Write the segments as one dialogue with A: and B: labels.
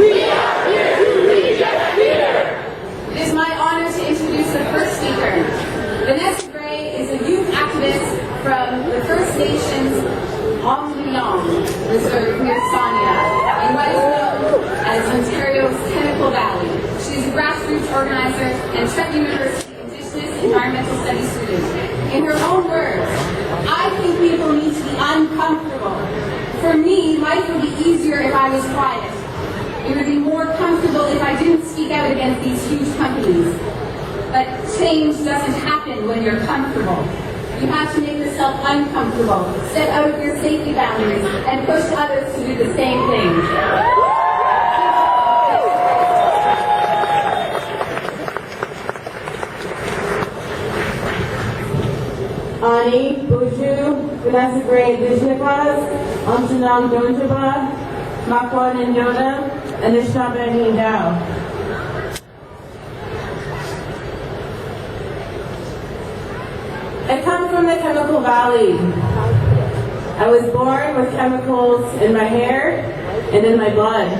A: We are here to reject fear.
B: It is my honor to introduce the first speaker. Vanessa Gray is a youth activist from the First Nations Omnium Reserve near Sarnia, in what is known as Ontario's Chemical Valley. She is a grassroots organizer and Trent University Indigenous Environmental Studies student. In her own words, I think people need to be uncomfortable. For me, life would be easier if I was quiet. It would be more comfortable if I didn't speak out against these huge companies. But change doesn't happen when you're comfortable. You have to make yourself uncomfortable, step out of your safety boundaries, and push others to do the same thing.
C: Ani, Buju, Vanessa Gray, Dijnipas, Amchinam Donjaba, Makwan and Yoda, and Nishnabani Dao. I come from the Chemical Valley. I was born with chemicals in my hair and in my blood.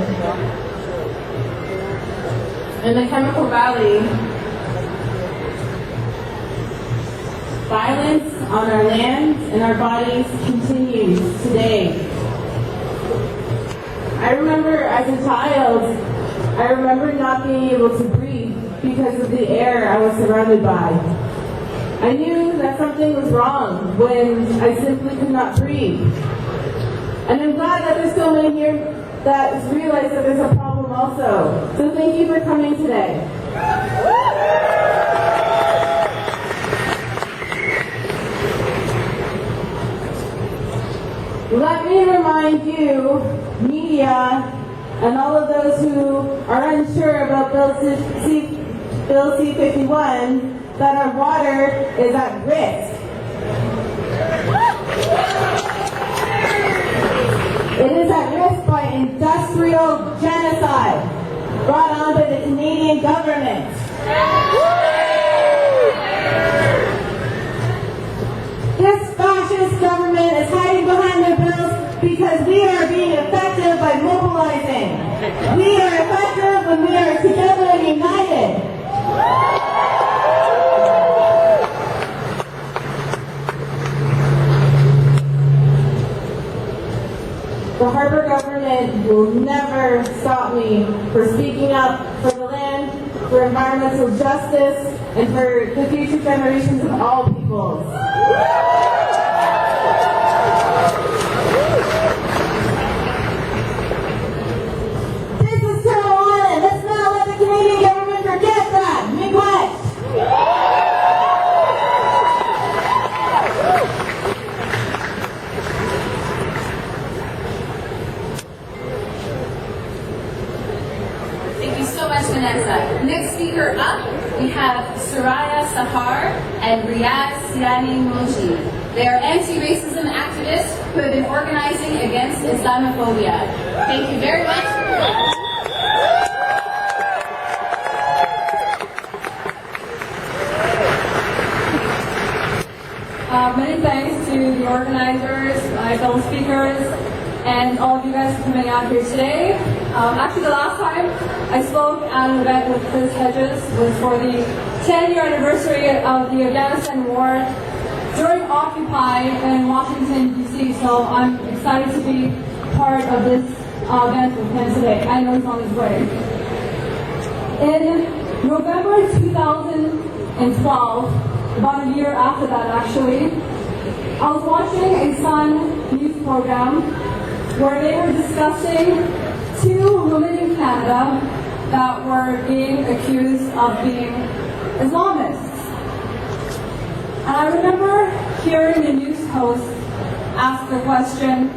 C: In the Chemical Valley, violence on our land and our bodies continues today. I remember as a child, I remember not being able to breathe because of the air I was surrounded by. I knew that something was wrong when I simply could not breathe. And I'm glad that there's so many here that realize that there's a problem also. So thank you for coming today. Let me remind you, media, and all of those who are unsure about Bill C-51, that our water is at risk. It is at risk by industrial genocide brought on by the Canadian government. This fascist government is hiding behind their bills because we are being effective by mobilizing. We are effective when we are together and united. The Harbour government will never stop me for speaking up for the land, for environmental justice, and for the future generations of all peoples. This is Turtle Island. Let's not let the Canadian government forget that. Miigwech!
B: Thank you so much, Vanessa. Next speaker up, we have Soraya Sahar and Riaz Siani Moji. They are anti-racism activists who have been organizing against Islamophobia. Thank you very much.
D: Many thanks to the organizers, my fellow speakers, and all of you guys for coming out here today. Actually, the last time I spoke at an event with Chris Hedges was for the 10-year anniversary of the Afghanistan war during Occupy in Washington, D.C., so I'm excited to be part of this event with him today. I know he's on his way. In November 2012, about a year after that actually, I was watching a Sun news program where they were discussing two women in Canada that were being accused of being Islamists. And I remember hearing the news host ask the question,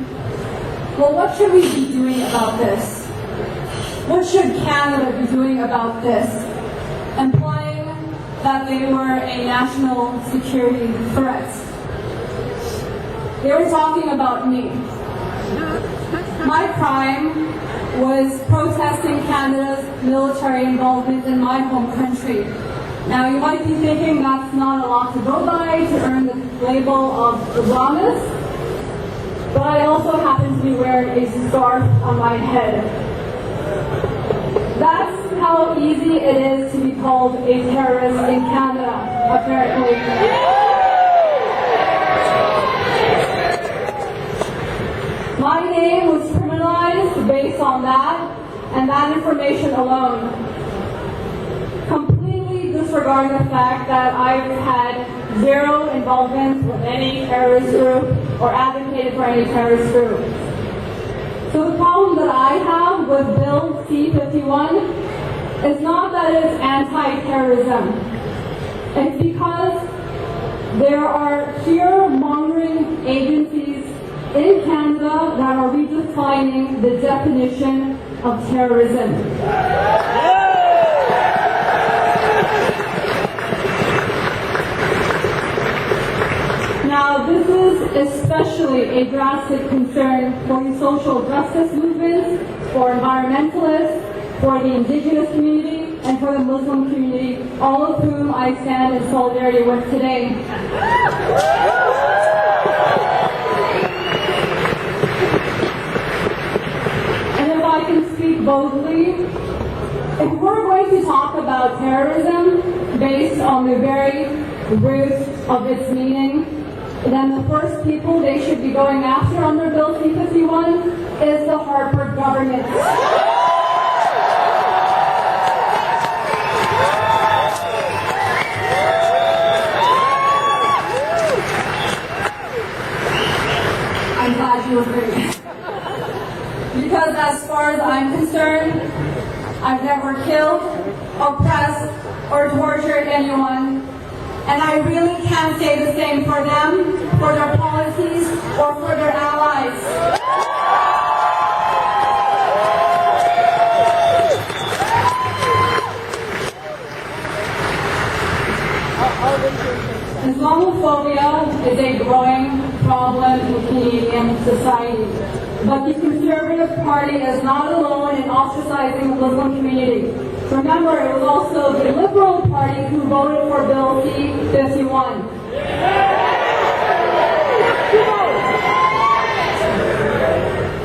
D: well, what should we be doing about this? What should Canada be doing about this? Implying that they were a national security threat. They were talking about me. My crime was protesting Canada's military involvement in my home country. Now you might be thinking that's not a lot to go by to earn the label of Islamist, but I also happen to be wearing a scarf on my head. how easy it is to be called a terrorist in Canada, apparently. My name was criminalized based on that, and that information alone. Completely disregarding the fact that I've had zero involvement with any terrorist group or advocated for any terrorist group. So the problem that I have with Bill C-51 is not that it's anti-terrorism. It's because there are fear-mongering agencies in Canada that are redefining the definition of terrorism. Now, this is especially a drastic concern for the social justice movements, for environmentalists, for the Indigenous community, and for the Muslim community, all of whom I stand in solidarity with today. And if I can speak boldly, if we're going to talk about terrorism based on the very root of its meaning, then the first people they should be going after under Bill C-51 is the Harper government. I'm glad you agree. Because as far as I'm concerned, I've never killed, oppressed, or tortured anyone. And I really can't say the same for them, for their policies, or for their allies. Islamophobia is a growing problem in Canadian society. But the Conservative Party is not alone in ostracizing the Muslim community. Remember, it was also the Liberal Party who voted for Bill C-51.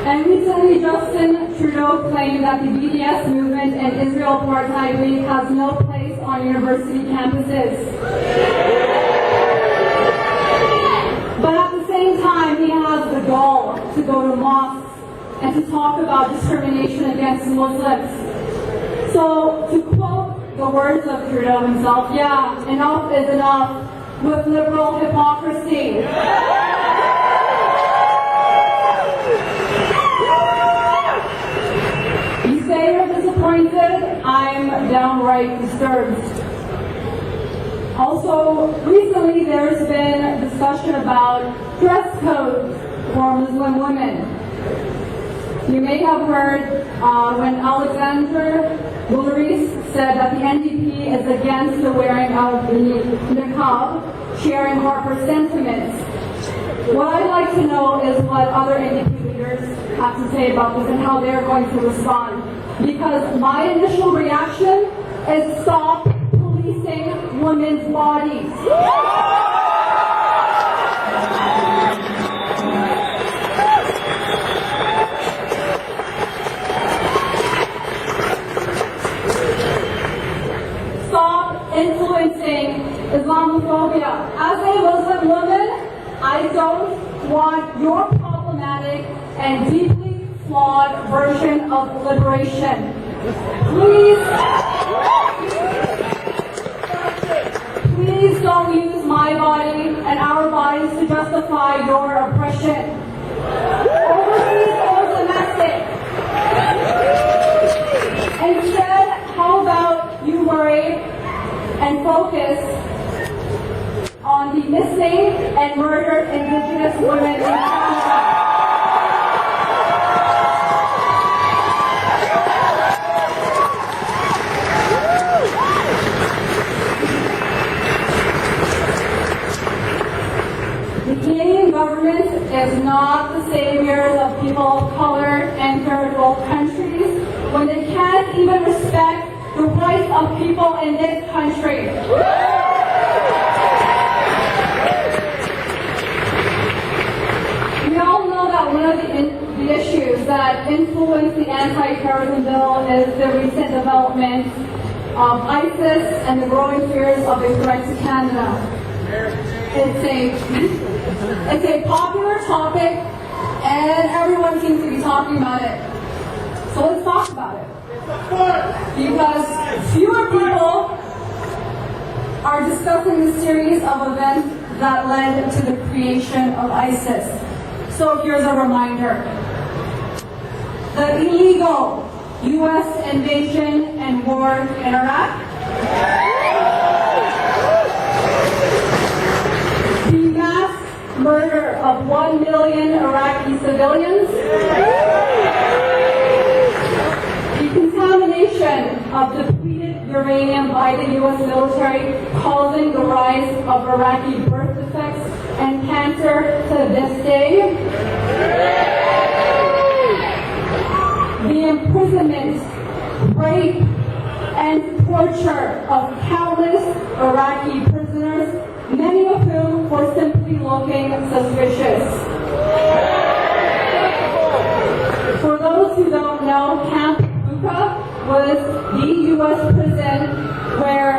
D: And recently, Justin Trudeau claimed that the BDS movement and Israel Apartheid League has no place on university campuses. But at the same time, he has the gall to go to mosques and to talk about discrimination against Muslims. So, to quote the words of Trudeau himself, yeah, enough is enough with liberal hypocrisy. You say you're disappointed, I'm downright disturbed. Also, recently there's been discussion about dress codes for Muslim women. You may have heard when Alexander Boulris said that the NDP is against the wearing of the niqab, sharing Harper's sentiments. What I'd like to know is what other NDP leaders have to say about this and how they're going to respond. Because my initial reaction is stop policing women's bodies. Influencing Islamophobia. As a Muslim woman, I don't want your problematic and deeply flawed version of liberation. Please don't use my body and our bodies to justify your oppression. Overseas or domestic. Instead, how about you worry and focus on the missing and murdered Indigenous women in Canada. The Canadian government is not the saviors of people of color and third world countries when they can't even respect the rights of people in this country. We all know that one of the issues that influenced the anti-terrorism bill is the recent developments of ISIS and the growing fears of a threat to Canada. It's a popular topic, and everyone seems to be talking about it. So let's talk about it. Because fewer people are discussing the series of events that led to the creation of ISIS. So here's a reminder. The illegal U.S. invasion and war in Iraq, the mass murder of 1 million Iraqi civilians, the contamination of depleted uranium by the U.S. military, causing the rise of Iraqi birth defects and cancer to this day, the imprisonment, rape, and torture of countless Iraqi prisoners, many of whom were simply looking suspicious. For those who don't know, Camp Bucca was the U.S. prison where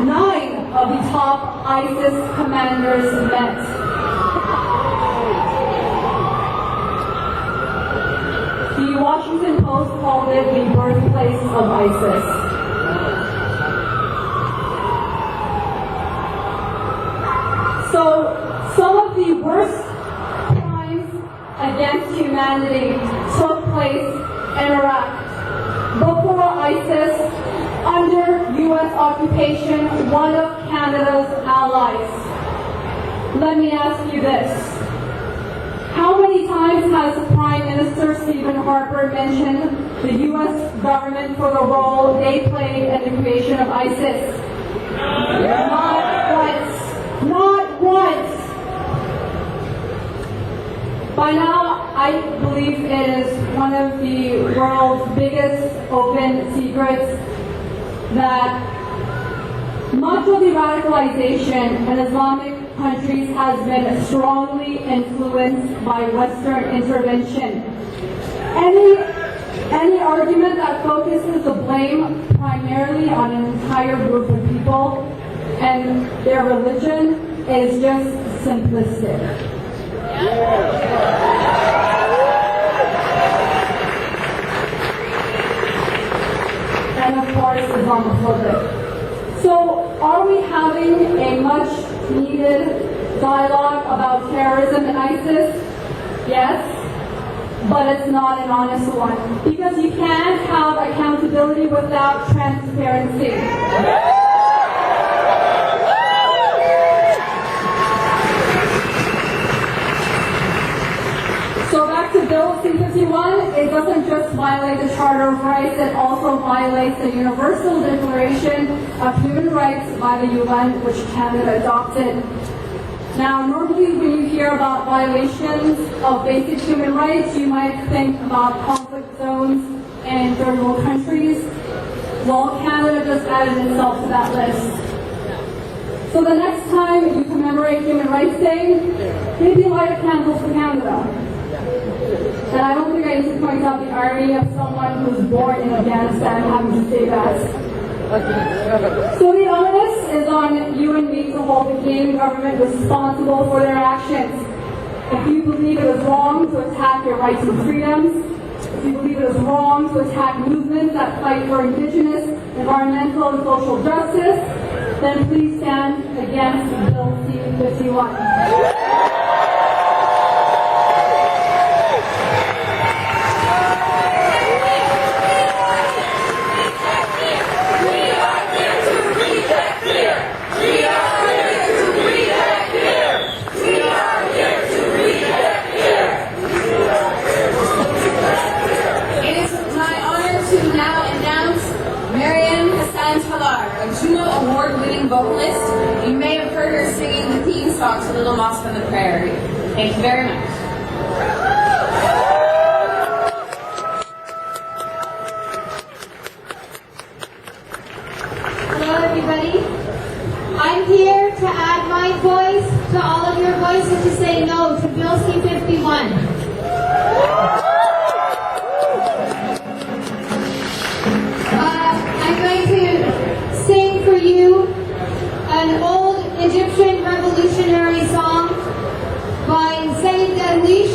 D: 9 of the top ISIS commanders met. The Washington Post called it the birthplace of ISIS. So, some of the worst crimes against humanity took place in Iraq before ISIS, under U.S. occupation, one of Canada's allies. Let me ask you this. How many times has Prime Minister Stephen Harper mentioned the U.S. government for the role they played in the creation of ISIS? Not once. Not once. By now, I believe it is one of the world's biggest open secrets that much of the radicalization in Islamic countries has been strongly influenced by Western intervention. Any argument that focuses the blame primarily on an entire group of people and their religion is just simplistic. And of course, Islamophobic. So, are we having a much needed dialogue about terrorism and ISIS? Yes, but it's not an honest one. Because you can't have accountability without transparency. So back to Bill C-51, it doesn't just violate the Charter of Rights, it also violates the Universal Declaration of Human Rights by the UN, which Canada adopted. Now, normally when you hear about violations of basic human rights, you might think about conflict zones and third world countries. Well, Canada just added itself to that list. So the next time you commemorate Human Rights Day, maybe light a candle for Canada. And I don't think I need to point out the irony of someone who was born in Afghanistan having to say that. So the onus is on you and me to hold the Canadian government responsible for their actions. If you believe it is wrong to attack your rights and freedoms, if you believe it is wrong to attack movements that fight for Indigenous, environmental, and social justice, then please stand against Bill C-51.
B: Award-winning vocalist. You may have heard her singing the theme song to Little Mosque on the Prairie. Thank you very much.
A: Hello, everybody. I'm here to add my voice to all of your voices to say no to Bill C-51. I'm going to for you an old Egyptian revolutionary song by Sayyid Darwish,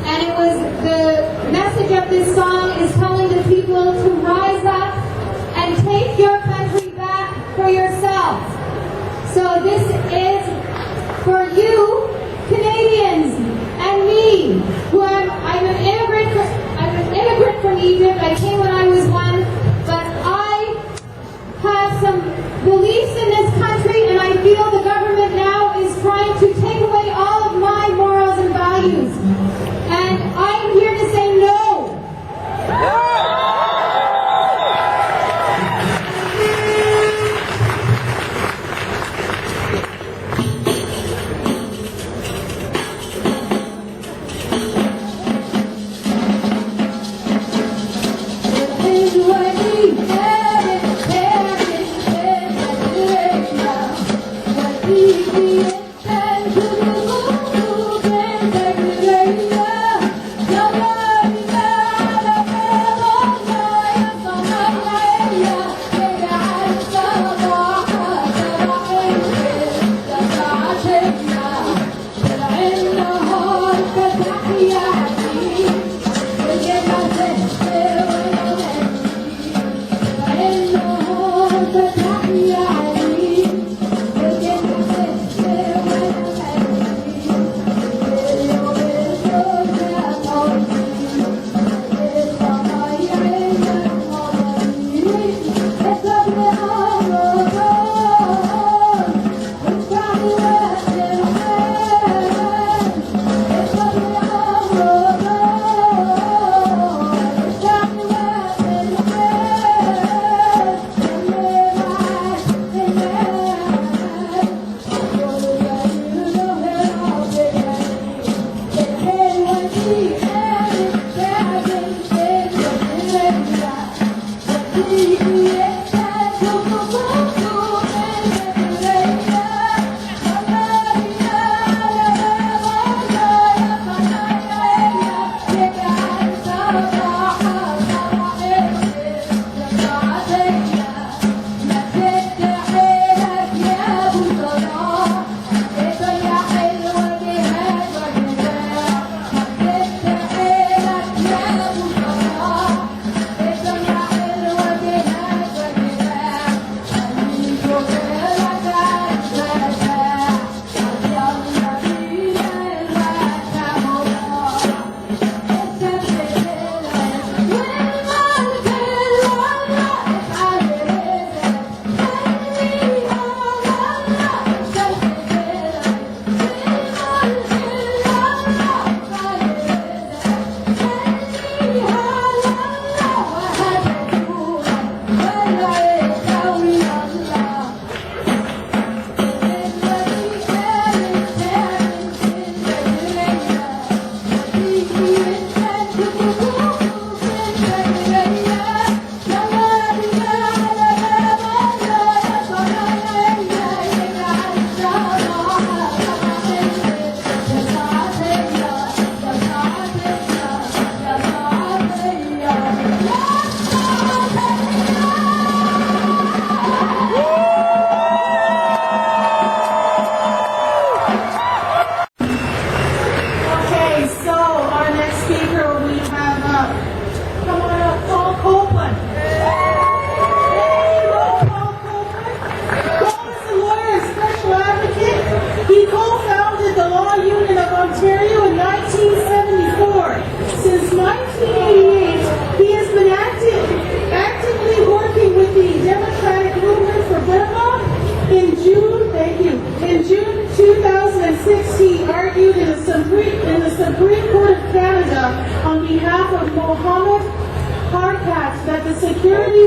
A: and it was the message of this song is telling the people to rise up and take your country back for yourself. So this is for you, Canadians, and me, who I'm an immigrant from Egypt. I came when I was one, but I have some beliefs in this country, and I feel the government now is trying to take away all of my morals and values. And I'm here to say no.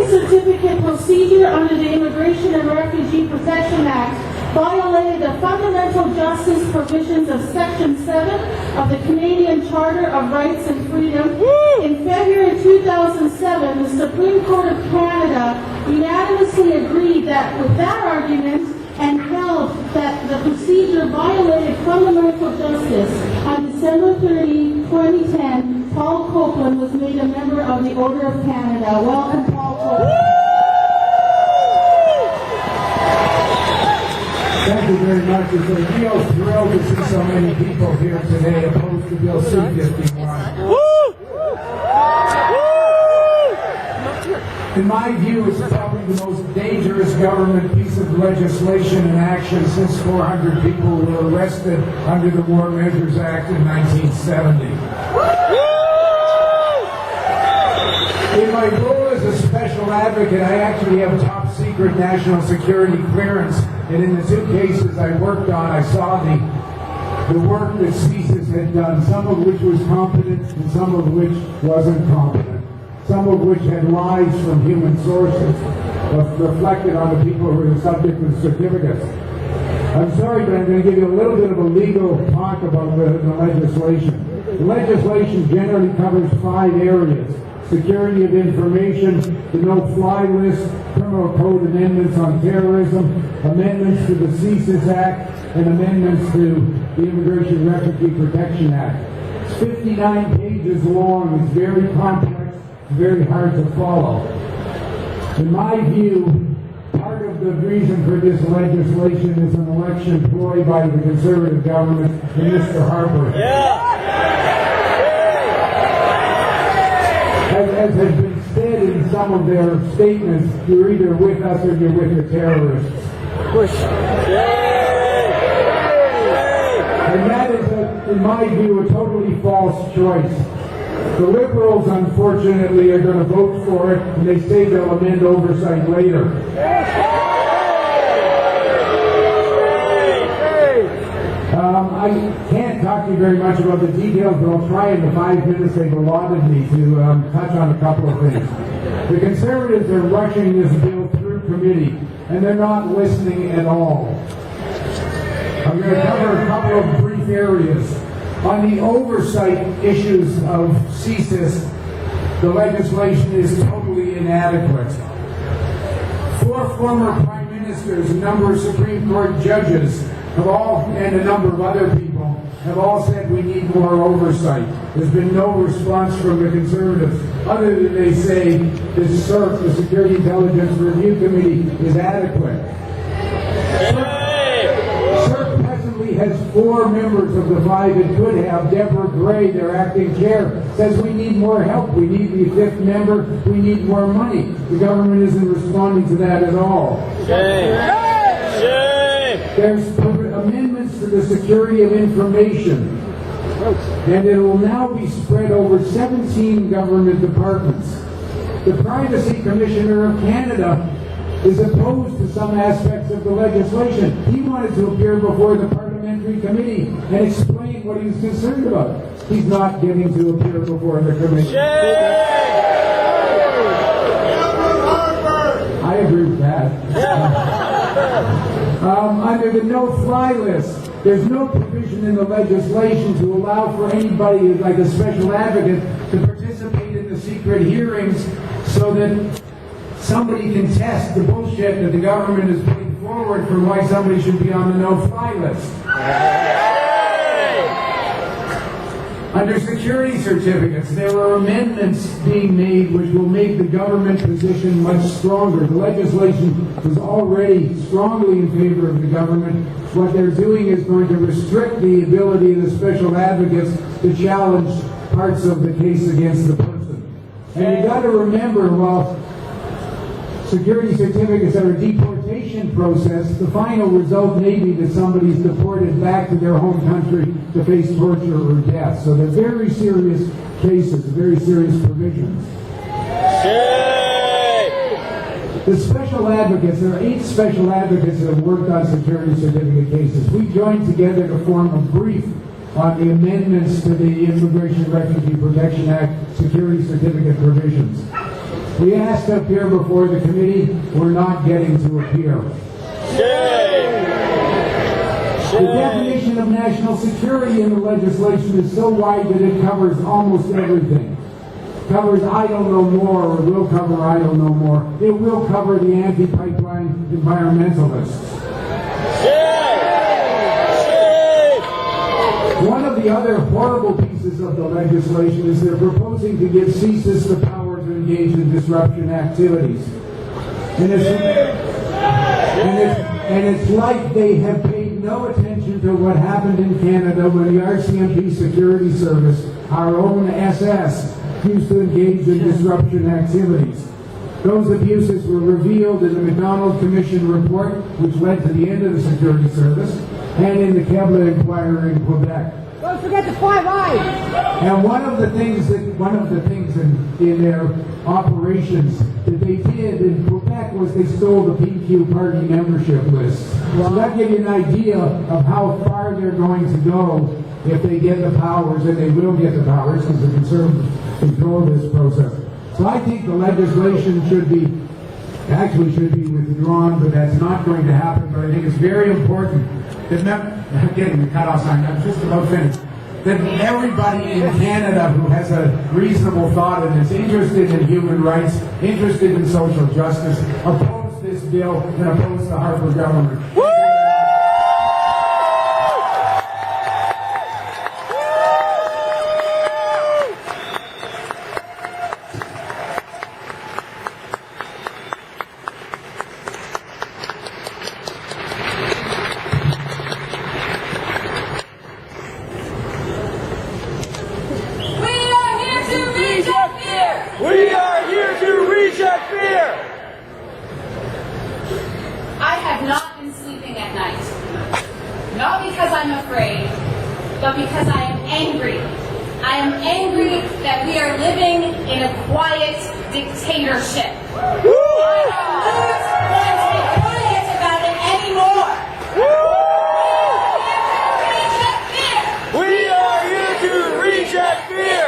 C: Certificate procedure under the Immigration and Refugee Protection Act violated the fundamental justice provisions of Section 7 of the Canadian Charter of Rights and Freedom. In February 2007, the Supreme Court of Canada unanimously agreed that with that argument and held that the procedure violated fundamental justice. On December 30, 2010, Paul Copeland was made a member of the Order of Canada. Welcome, Paul Copeland.
E: very much. It's a real thrill to see so many people here today opposed to Bill C-51. In my view, it's probably the most dangerous government piece of legislation in action since 400 people were arrested under the War Measures Act in 1970. In my role as a special advocate, I actually have top secret national security clearance, and in the two cases I worked on, I saw the work that CSIS had done, some of which was competent and some of which wasn't competent, some of which had lies from human sources reflected on the people who were the subject of the certificates. I'm sorry, but I'm going to give you a little bit of a legal talk about the legislation. The legislation generally covers 5 areas: security of information, the no-fly list, criminal code amendments on terrorism, amendments to the CSIS Act, and amendments to the Immigration and Refugee Protection Act. It's 59 pages long. It's very complex, very hard to follow. In my view, part of the reason for this legislation is an election ploy by the Conservative government and Mr. Harper. As has been said in some of their statements, you're either with us or you're with the terrorists. And that is, in my view, a totally false choice. The Liberals, unfortunately, are going to vote for it, and they say they'll amend oversight later. I can't talk to you very much about the details, but I'll try in the 5 minutes they've allotted me to touch on a couple of things. The Conservatives are rushing this bill through committee, and they're not listening at all. I'm going to cover a couple of brief areas. On the oversight issues of CSIS, the legislation is totally inadequate. 4 former prime ministers, a number of Supreme Court judges, and a number of other people have all said we need more oversight. There's been no response from the Conservatives, other than they say this CIRC, the Security Intelligence Review Committee, is adequate. CIRC presently has 4 members of the 5 it could have. Deborah Gray, their acting chair, says we need more help. We need the 5th member. We need more money. The government isn't responding to that at all. There's amendments to the security of information, and it will now be spread over 17 government departments. The Privacy Commissioner of Canada is opposed to some aspects of the legislation. He wanted to appear before the parliamentary committee and explain what he was concerned about. He's not getting to appear before the committee. I agree with that. Under the no-fly list, there's no provision in the legislation to allow for anybody like a special advocate to participate in the secret hearings so that somebody can test the bullshit that the government is putting forward for why somebody should be on the no-fly list. Under security certificates, there are amendments being made which will make the government position much stronger. The legislation was already strongly in favor of the government. What they're doing is going to restrict the ability of the special advocates to challenge parts of the case against the person. And you got to remember, while security certificates are a deportation process, the final result may be that somebody's deported back to their home country to face torture or death. So they're very serious cases, very serious provisions. The special advocates, there are 8 special advocates that have worked on security certificate cases. We joined together to form a brief on the amendments to the Immigration and Refugee Protection Act security certificate provisions. We asked to appear before the committee. We're not getting to appear. The definition of national security in the legislation is so wide that it covers almost everything. It covers I don't know more, or will cover I don't know more. It will cover the anti-pipeline environmentalists. One of the other horrible pieces of the legislation is they're proposing to give CSIS the power to engage in disruption activities. And it's like they have paid no no attention to what happened in Canada when the RCMP Security Service, our own SS, used to engage in disruption activities. Those abuses were revealed in the McDonald Commission report, which led to the end of the security service, and in the Kebla inquiry in Quebec.
F: Don't forget the 5 eyes.
E: And one of the things in their operations that they did in Quebec was they stole the PQ party membership list. So that gives you an idea of how far they're going to go if they get the powers, and they will get the powers because the Conservatives control this process. So I think the legislation should be withdrawn, but that's not going to happen. But I think it's very important that I'm getting the cutoff sign. I'm just about finished. That everybody in Canada who has a reasonable thought and is interested in human rights, interested in social justice, oppose this bill and oppose the Harper government.
G: We are here to reject fear!
B: I have not been sleeping at night. Not because I'm afraid, but because I am angry. I am angry that we are living in a quiet dictatorship. I am not going to be quiet about it anymore.
G: We are here to reject fear!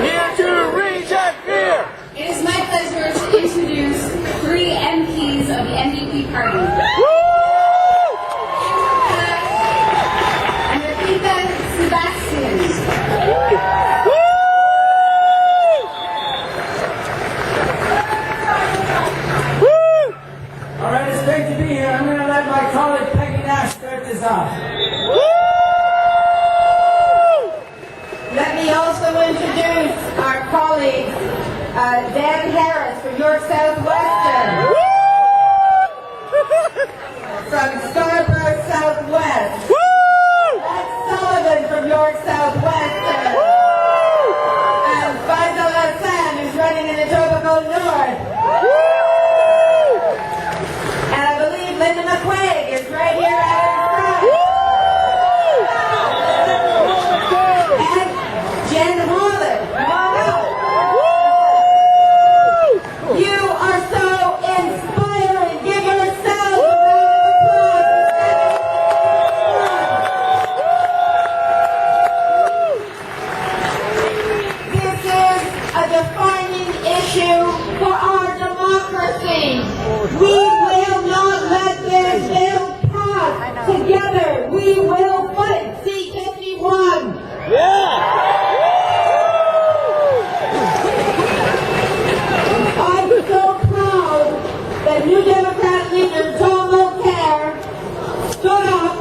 G: Here to reject fear!
B: It is my pleasure to introduce 3 MPs of the NDP party. Enriqueta Sebastian.
H: All right, it's great to be here. I'm going to let my colleague Peggy Nash start this off.
F: Let me also introduce our colleague, Dan Harris from York Southwestern. From Scarborough Southwest. Matt Sullivan from York Southwestern. And Faisal Hassan, who's running in the Etobicoke North. And I believe Linda McQuaig is right here at her front. And Jen Holland, come on out. You are so inspiring. Give yourselves a round of applause. This is a defining issue for our democracy. We will not let this bill pass. Together, we will fight C-51. I'm so proud that New Democrat leader Tom Mulcair stood up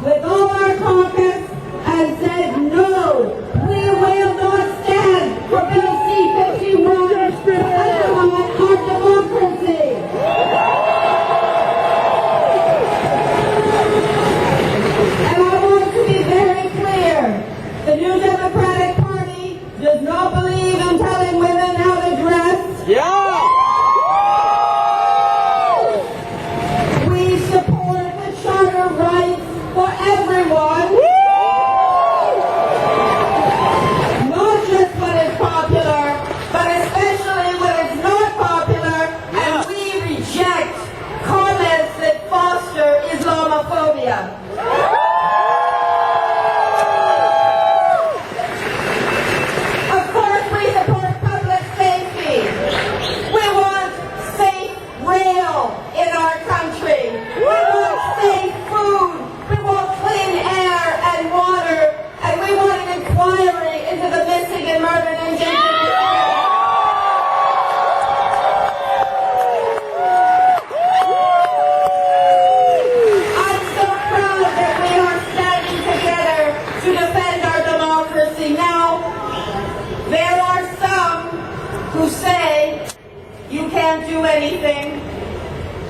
F: with all our caucus and said, no, we will not stand for Bill C-51 and undermine our democracy. And I want to be very clear. The New Democratic Party does not believe in telling women how to dress. We support the charter rights for everyone. Not just when it's popular, but especially when it's not popular. And we reject comments that foster Islamophobia. Of course, we support public safety. We want safe rail in our country. We want safe food. We want clean air and water. And we want an inquiry into the missing and murdered Indigenous people. I'm so proud that we are standing together to defend our democracy. Now, there are some who say you can't do anything.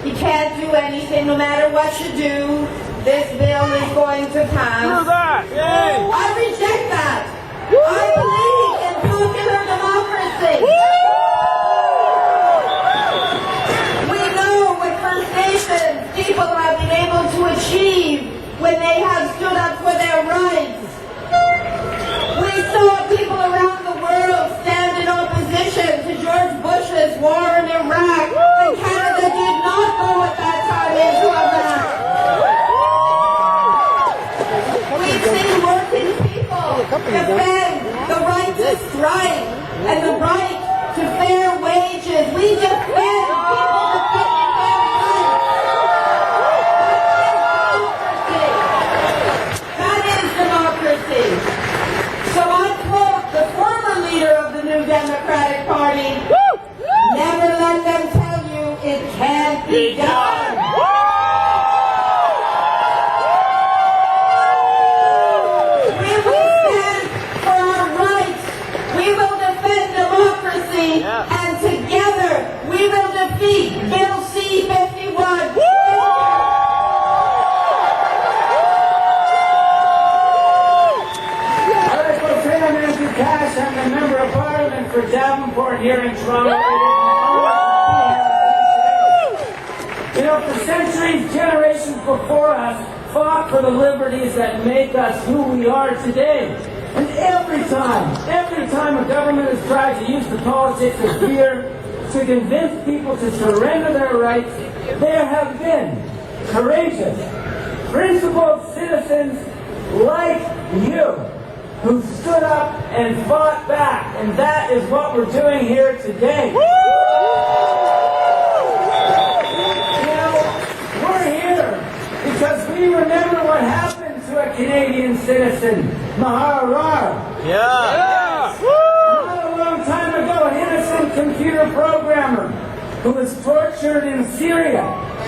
F: You can't do anything no matter what you do. this bill is going to pass.
G: Do that. Yay.
F: I reject that. I believe in popular democracy. We know what First Nations people have been able to achieve when they have stood up for their rights. We saw people around the world stand in opposition to George Bush's war in Iraq, and Canada did not go at that time into Iraq. We've seen working people defend the right to strike and the right to fair wages. We defend people defending their rights. That is democracy. So I quote the former leader of the New Democratic Party, never let them tell you it can't be done. We will stand for our rights. We will defend democracy. And together we will defeat Bill C-51.
H: I'm Andrew Cash. I'm the Member of Parliament for Davenport here in Toronto. You know, for centuries, generations before us fought for the liberties that make us who we are today. And every time a government has tried to use the politics of fear to convince people to surrender their rights, there have been courageous, principled citizens like you who stood up and fought back, and that is what we're doing here today. You know, we're here because we remember what happened to a Canadian citizen, Maharar.
G: Yeah.
H: Not a long time ago, an innocent computer programmer who was tortured in Syria.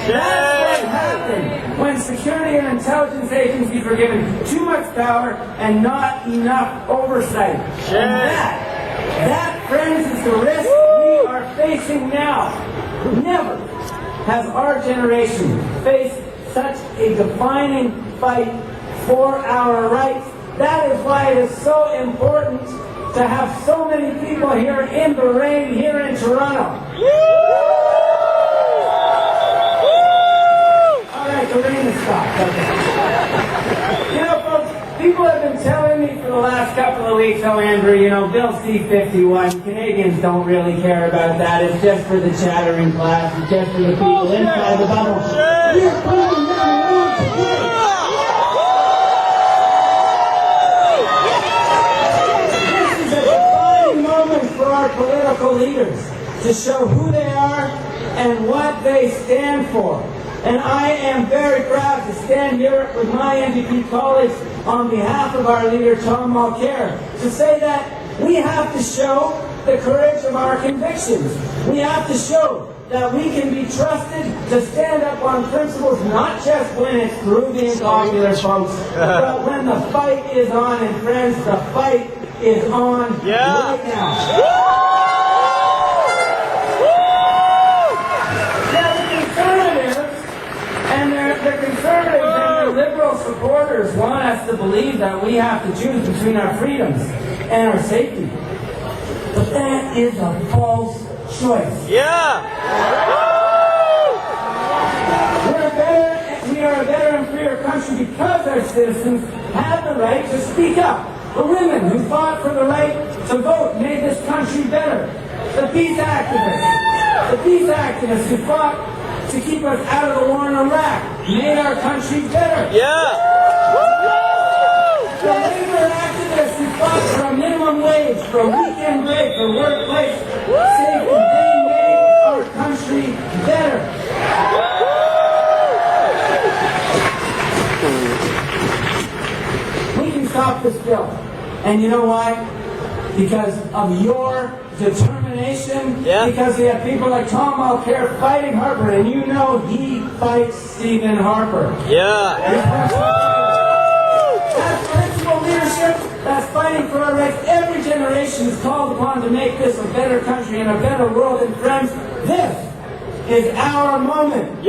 H: That's what happened when security and intelligence agencies were given too much power and not enough oversight. And that, friends, is the risk we are facing now. Never has our generation faced such a defining fight for our rights. That is why it is so important to have so many people here in the rain here in Toronto. The rain has stopped. Okay. You know, folks, people have been telling me for the last couple of weeks, oh, Andrew, you know, Bill C-51, Canadians don't really care about that. It's just for the chattering class. It's just for the people inside the bubble. We're proving them wrong today. This is a defining moment for our political leaders to show who they are and what they stand for. And I am very proud to stand here with my NDP colleagues on behalf of our leader, Tom Mulcair, to say that we have to show the courage of our convictions. We have to show that we can be trusted to stand up on principles, not just when it's groovy and popular, folks, but when the fight is on. And friends, the fight is on right now. Conservatives and their liberal supporters want us to believe that we have to choose between our freedoms and our safety. But that is a false choice.
G: Yeah.
H: We are a better and freer country because our citizens have the right to speak up. The women who fought for the right to vote made this country better. The peace activists who fought to keep us out of the war in Iraq made our country better.
G: Yeah.
H: The labor activists who fought for a minimum wage, for a weekend break, for workplace safety, they made our country better. We can stop this bill. And you know why? Because of your determination, because we have people like Tom Mulcair fighting Harper, and you know he fights Stephen Harper. That's principled leadership, that's fighting for our rights. Every generation is called upon to make this a better country and a better world, and friends, this is our moment.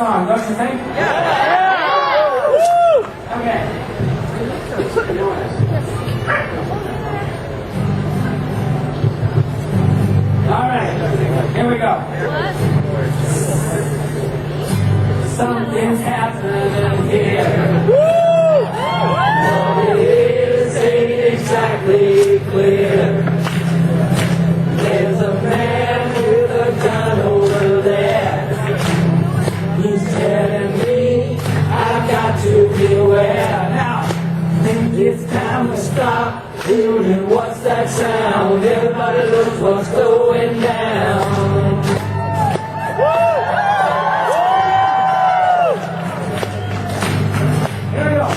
H: song, don't you think? Okay. All right, here we go. Something's happening here. What it is ain't exactly clear. There's a man with a gun over there. He's telling me I've got to beware. Now, think it's time to stop. Hearing what's that sound? Everybody looks what's going down. Here we go.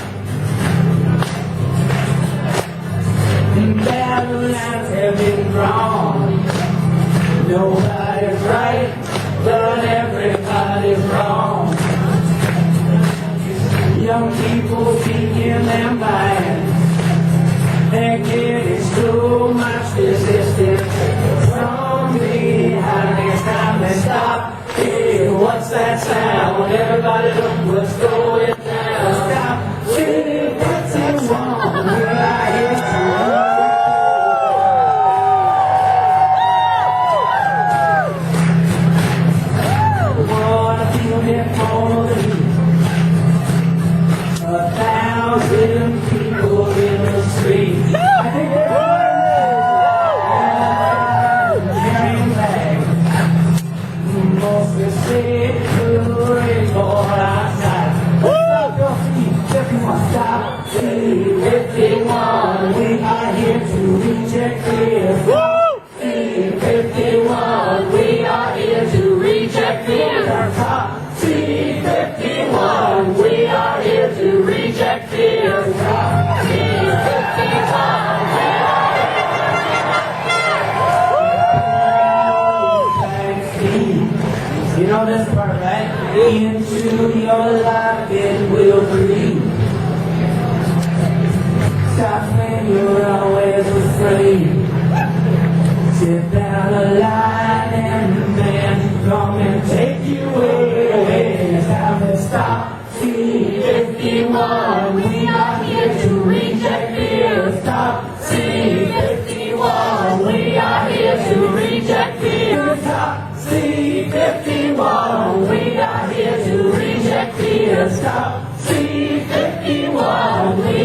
H: Battle lines have been drawn. Nobody's right, but everybody's wrong. Young people speaking their minds. They're getting so much resistance from behind. It's time to stop. Hey, what's that sound? Everybody look what's going down. Stop. Hey, what's it wrong? We're not here to wanna feel it for the heat. 1,000 people in the street. I think they're carrying flags. Mostly say good for outside. Stop your feet, everyone stop. C-51, we are here to reject fear. C-51, we are here to reject fear. C-51, we are here to reject fear. You know this part, right? Into your life it will breathe. Stop when you're always afraid. Sit down a line and then come and take you away. It's time to stop. C-51, we are here to reject fear. Stop. C-51, we are here to reject fear. Stop. C-51, we are here to reject fear. Stop. C-51, we